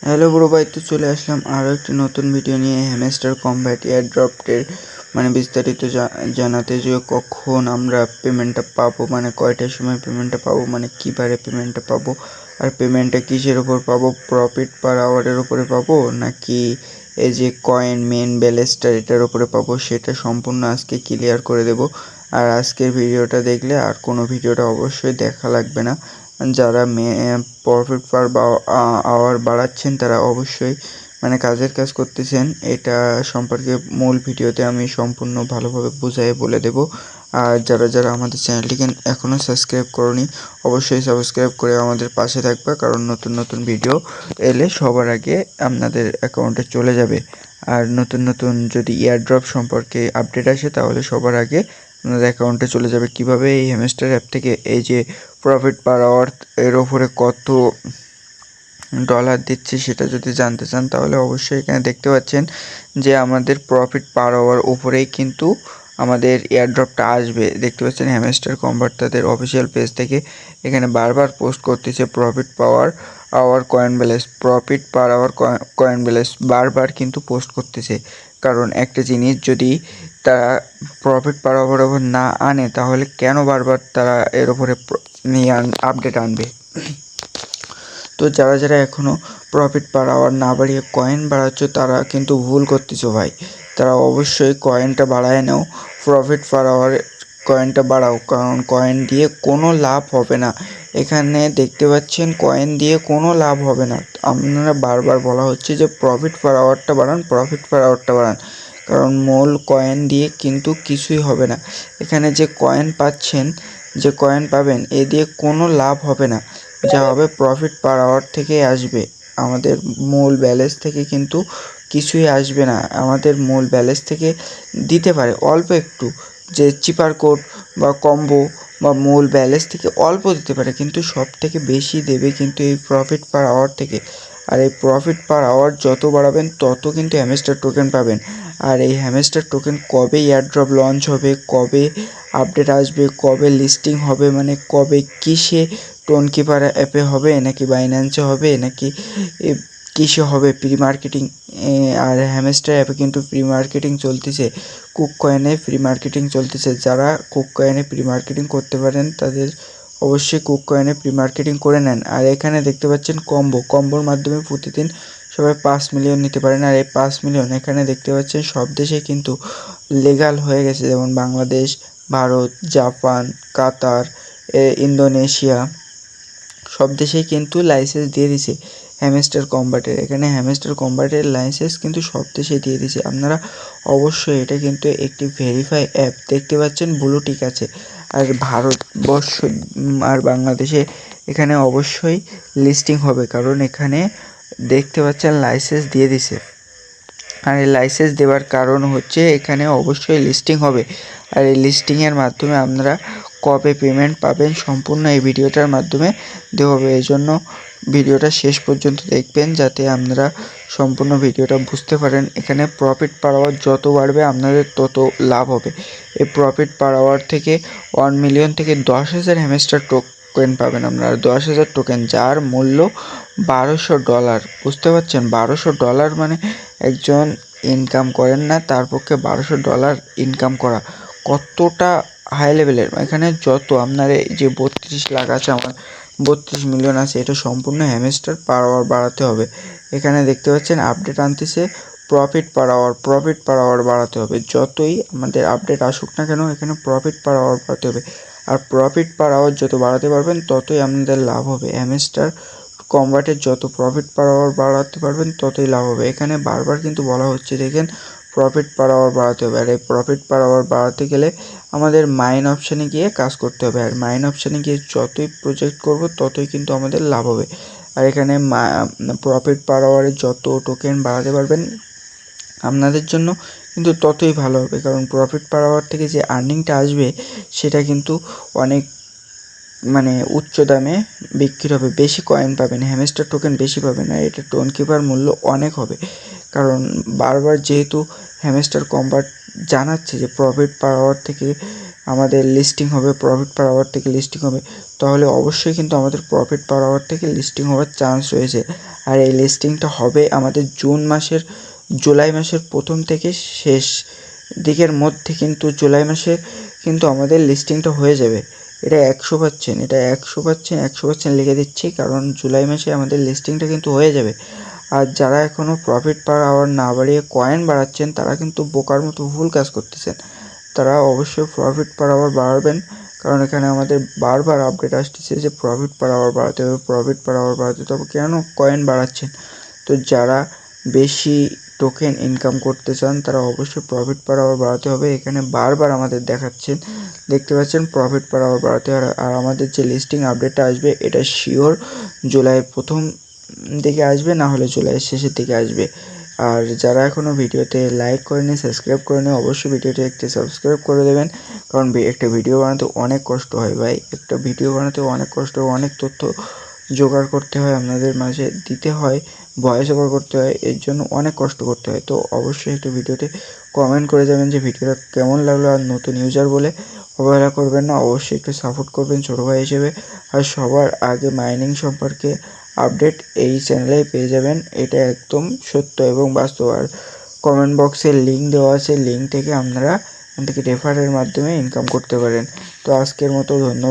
Hello bro ভাই, তো চলে আসলাম আরও একটি নতুন ভিডিও নিয়ে হ্যামস্টার কমব্যাট এয়ারড্রপের বিস্তারিত জানাতে, যে কখন আমরা পেমেন্টটা পাবো, কয়টার সময় পেমেন্টটা পাবো, কী বারে পেমেন্টটা পাবো, আর পেমেন্টটা কিসের ওপর পাবো, প্রফিট পার আওয়ারের উপরে পাবো নাকি এই যে কয়েন মেন ব্যালেন্সটা এটার উপরে পাবো, সেটা সম্পূর্ণ আজকে ক্লিয়ার করে দেব। আর আজকের ভিডিওটা দেখলে আর কোনো ভিডিওটা অবশ্যই দেখা লাগবে না। যারা প্রফিট পার আওয়ার বাড়াচ্ছেন তারা অবশ্যই কাজের কাজ করতেছেন, এটা সম্পর্কে মূল ভিডিওতে আমি সম্পূর্ণ ভালোভাবে বুঝিয়ে বলে দেব। আর যারা আমাদের চ্যানেলটিকে এখনও সাবস্ক্রাইব করনি, অবশ্যই সাবস্ক্রাইব করে আমাদের পাশে থাকবে, কারণ নতুন নতুন ভিডিও এলে সবার আগে আপনাদের অ্যাকাউন্টে চলে যাবে। আর নতুন নতুন যদি এয়ারড্রপ সম্পর্কে আপডেট আসে তাহলে সবার আগে আপনাদের অ্যাকাউন্টে চলে যাবে। কিভাবে এই হ্যামস্টার অ্যাপ থেকে এই যে প্রফিট পার আওয়ার এর ওপরে কত ডলার দিচ্ছে সেটা যদি জানতে চান তাহলে অবশ্যই এখানে দেখতে পাচ্ছেন যে আমাদের প্রফিট পার আওয়ার উপরেই কিন্তু আমাদের এয়ারড্রপটা আসবে। দেখতে পাচ্ছেন হ্যামস্টার কমব্যাট তাদের অফিসিয়াল পেজ থেকে এখানে বারবার পোস্ট করতেছে profit power hour coin balance, profit per hour coin balance বারবার কিন্তু পোস্ট করতেছে। কারণ একটা জিনিস যদি তারা প্রফিট পার আওয়ার না আনে তাহলে কেন বারবার তারা এর ওপরে নিয়ে আপডেট আনবে। তো যারা এখনও প্রফিট পার আওয়ার না বাড়িয়ে কয়েন বাড়াচ্ছ তারা কিন্তু ভুল করতেছো ভাই। তারা অবশ্যই কয়েনটা বাড়ায় নাও, প্রফিট পার আওয়ার কয়েনটা বাড়াও, কারণ কয়েন দিয়ে কোনো লাভ হবে না। এখানে দেখতে পাচ্ছেন কয়েন দিয়ে কোনো লাভ হবে না। আপনারা বারবার বলা হচ্ছে যে প্রফিট পার আওয়ারটা বাড়ান, প্রফিট পার আওয়ারটা বাড়ান, কারণ মূল কয়েন দিয়ে কিন্তু কিছুই হবে না। এখানে যে কয়েন পাচ্ছেন, যে কয়েন পাবেন, এ দিয়ে কোনো লাভ হবে না। যা হবে প্রফিট পার আওয়ার থেকেই আসবে, আমাদের মূল ব্যালেন্স থেকে কিন্তু কিছুই আসবে না। আমাদের মূল ব্যালেন্স থেকে দিতে পারে অল্প একটু, যে চিপার কোড বা কম্বো বা মূল ব্যালেন্স থেকে অল্প দিতে পারে, কিন্তু সব থেকে বেশি দেবে কিন্তু এই প্রফিট পার আওয়ার থেকে। আর এই প্রফিট পার আওয়ার যত বাড়াবেন তত কিন্তু হ্যামস্টার টোকেন পাবেন। আর এই হ্যামস্টার টোকেন কবে এয়ারড্রপ লঞ্চ হবে, কবে আপডেট আসবে, কবে লিস্টিং হবে, কবে কিসে টোনকিপার অ্যাপে হবে নাকি বাইন্যান্সে হবে নাকি কিসে হবে, প্রি মার্কেটিং। আর হ্যামস্টার অ্যাপে কিন্তু প্রি মার্কেটিং চলতেছে, কুক কয়েনে প্রি মার্কেটিং চলতেছে। যারা কুক কয়েনে প্রি মার্কেটিং করতে পারেন তাদের অবশ্যই কুক কয়েনে প্রি মার্কেটিং করে নেন। আর এখানে দেখতে পাচ্ছেন কম্বোর মাধ্যমে প্রতিদিন সবাই 5 মিলিয়ন নিতে পারেন। আর এই 5 মিলিয়ন এখানে দেখতে পাচ্ছেন সব দেশে কিন্তু লিগ্যাল হয়ে গেছে, যেমন বাংলাদেশ, ভারত, জাপান, কাতার, ইন্দোনেশিয়া, সব দেশেই কিন্তু লাইসেন্স দিয়ে দিছে হ্যামস্টার কমব্যাটের। এখানে হ্যামস্টার কমব্যাটের লাইসেন্স কিন্তু সব দেশে দিয়ে দিছে। আপনারা অবশ্যই, এটা কিন্তু একটি ভেরিফাই অ্যাপ, দেখতে পাচ্ছেন ব্লু টিক আছে। আর ভারতবর্ষ আর বাংলাদেশে এখানে অবশ্যই লিস্টিং হবে, কারণ এখানে দেখতে পাচ্ছেন লাইসেন্স দিয়ে দিছে। আর এই লাইসেন্স দেওয়ার কারণ হচ্ছে এখানে অবশ্যই লিস্টিং হবে। আর এই লিস্টিংয়ের মাধ্যমে আপনারা কবে পেমেন্ট পাবেন সম্পূর্ণ এই ভিডিওটার মাধ্যমে দেওয়া হবে। এই জন্য ভিডিওটা শেষ পর্যন্ত দেখবেন যাতে আপনারা সম্পূর্ণ ভিডিওটা বুঝতে পারেন। এখানে প্রফিট পার আওয়ার যত বাড়বে আপনাদের তত লাভ হবে। এই প্রফিট পার আওয়ার থেকে 1 মিলিয়ন থেকে 10,000 হ্যামস্টার টোকেন পাবেন আপনারা, 10,000 টোকেন, যার মূল্য $1200। বুঝতে পারছেন, $1200 একজন ইনকাম করেন না, তার পক্ষে $1200 ইনকাম করা কতটা হাই লেভেলের। এখানে যত আপনার এই যে 32 লাখ আছে, আমার 32 মিলিয়ন আছে, এটা সম্পূর্ণ হ্যামস্টার পার আওয়ার বাড়াতে হবে। এখানে দেখতে পাচ্ছেন আপডেট আনতেছে, প্রফিট পার আওয়ার বাড়াতে হবে। যতই আমাদের আপডেট আসুক না কেন, এখানে প্রফিট পার আওয়ার বাড়াতে হবে। আর প্রফিট পার আওয়ার যত বাড়াতে পারবেন ততই আপনাদের লাভ হবে। হ্যামস্টার কমব্যাটের যত প্রফিট পার আওয়ার বাড়াতে পারবেন ততই লাভ হবে। এখানে বারবার কিন্তু বলা হচ্ছে, দেখেন, প্রফিট পার আওয়ার বাড়াতে হবে। আর এই প্রফিট পার আওয়ার বাড়াতে গেলে আমাদের মাইন অপশানে গিয়ে কাজ করতে হবে। আর মাইন অপশানে গিয়ে যতই প্রজেক্ট করব ততই কিন্তু আমাদের লাভ হবে। আর এখানে প্রফিট পার আওয়ারে যত টোকেন বাড়াতে পারবেন আপনাদের জন্য কিন্তু ততই ভালো হবে, কারণ প্রফিট পার আওয়ার থেকে যে আর্নিংটা আসবে সেটা কিন্তু অনেক উচ্চ দামে বিক্রি হবে, বেশি কয়েন পাবেন, হ্যামস্টার টোকেন বেশি পাবেন। আর এটা টোনকিপার মূল্য অনেক হবে, কারণ বারবার যেহেতু হ্যামস্টার কমব্যাট জানাচ্ছে যে প্রফিট পার আওয়ার থেকে আমাদের লিস্টিং হবে, প্রফিট পার আওয়ার থেকে লিস্টিং হবে, তাহলে অবশ্যই কিন্তু আমাদের প্রফিট পার আওয়ার থেকে লিস্টিং হওয়ার চান্স রয়েছে। আর এই লিস্টিংটা হবে আমাদের জুলাই মাসের প্রথম থেকে শেষ দিকের মধ্যে, কিন্তু জুলাই মাসে কিন্তু আমাদের লিস্টিংটা হয়ে যাবে। এটা 100%, এটা 100% লিখে দিচ্ছি, কারণ জুলাই মাসে আমাদের লিস্টিংটা কিন্তু হয়ে যাবে। আর যারা এখনও প্রফিট পার আওয়ার না বাড়িয়ে কয়েন বাড়াচ্ছেন, তারা কিন্তু বোকার মতো ভুল কাজ করতেছেন। তারা অবশ্যই প্রফিট পার আওয়ার বাড়াবেন, কারণ এখানে আমাদের বারবার আপডেট আসতেছে যে প্রফিট পার আওয়ার বাড়াতে হবে, প্রফিট পার আওয়ার বাড়াতে হবে। কেন কয়েন বাড়াচ্ছেন? তো যারা বেশি টোকেন ইনকাম করতে চান তারা অবশ্যই প্রফিট পার আওয়ার বাড়াতে হবে। এখানে বারবার আমাদের দেখতে পাচ্ছেন প্রফিট পার আওয়ার বাড়াতে হবে। আর আমাদের যে লিস্টিং আপডেটটা আসবে এটা শিওর জুলাইয়ের প্রথম দিকে আসবে, না হলে জুলাইয়ের শেষের দিকে আসবে। আর যারা এখনও ভিডিওতে লাইক করেনি, সাবস্ক্রাইব করেনি, অবশ্যই ভিডিওটি একটি সাবস্ক্রাইব করে দেবেন, কারণ একটা ভিডিও বানাতে অনেক কষ্ট হয় ভাই। একটা ভিডিও বানাতে অনেক কষ্ট, অনেক তথ্য জোগাড় করতে হয়, আপনাদের মাঝে দিতে হয়, ভয়েস ওভার করতে হয়, এর জন্য অনেক কষ্ট করতে হয়। তো অবশ্যই একটু ভিডিওতে কমেন্ট করে যাবেন যে ভিডিওটা কেমন লাগলো। আর নতুন ইউজার বলে অবহেলা করবেন না, অবশ্যই একটু সাপোর্ট করবেন ছোটো ভাই হিসেবে। আর সবার আগে মাইনিং সম্পর্কে আপডেট এই চ্যানেলেই পেয়ে যাবেন, এটা একদম সত্য এবং বাস্তব। আর কমেন্ট বক্সে লিঙ্ক দেওয়া আছে, লিঙ্ক থেকে আপনারা এখান থেকে রেফারের মাধ্যমে ইনকাম করতে পারেন। তো আজকের মতো ধন্যবাদ।